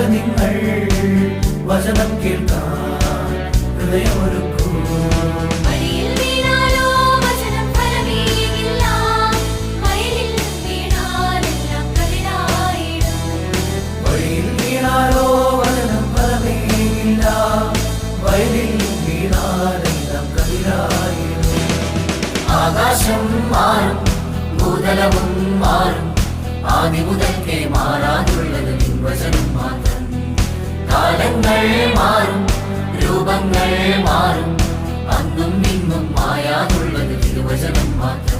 നിങ്ങൾ വചനം കേൾക്കാൻ ഹൃദയമൊരുക്കൂ. വഴിയിൽ വീണാലോ വചനം ഫലമേകില്ല, വയലിൽ വീണാലെല്ലാം കതിരായിടും. വഴിയിൽ വീണാലോ വചനം ഫലമേകില്ല, വയലിൽ വീണാലെല്ലാം കതിരായിടും. ആകാശം മാറും, ഭൂതലവും മാറും, ആദി മുതൽക്കേ മാറാതുള്ളത് വചനം മാത്രം. കാലങ്ങൾ മാറും, രൂപങ്ങൾ മാറും, അന്നും ഇന്നും മായാതുള്ളത് തിരുവചനം മാത്രം.